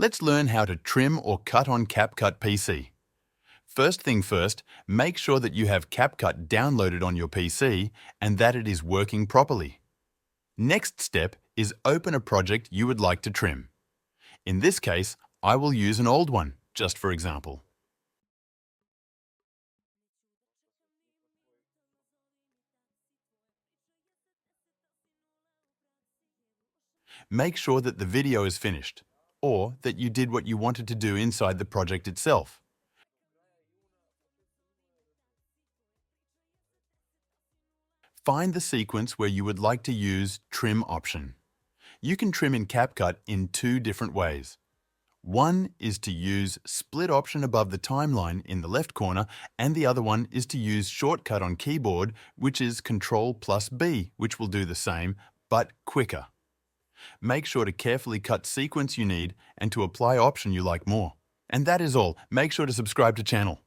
Let's learn how to trim or cut on CapCut PC. First thing first, make sure that you have CapCut downloaded on your PC and that it is working properly. Next step is open a project you would like to trim. In this case, I will use an old one, just for example. Make sure that the video is finished, or that you did what you wanted to do inside the project itself. Find the sequence where you would like to use Trim option. You can trim in CapCut in two different ways. One is to use Split option above the timeline in the left corner, and the other one is to use Shortcut on keyboard, which is Ctrl+B, which will do the same, but quicker. Make sure to carefully cut sequence you need and to apply option you like more. And that is all. Make sure to subscribe to channel.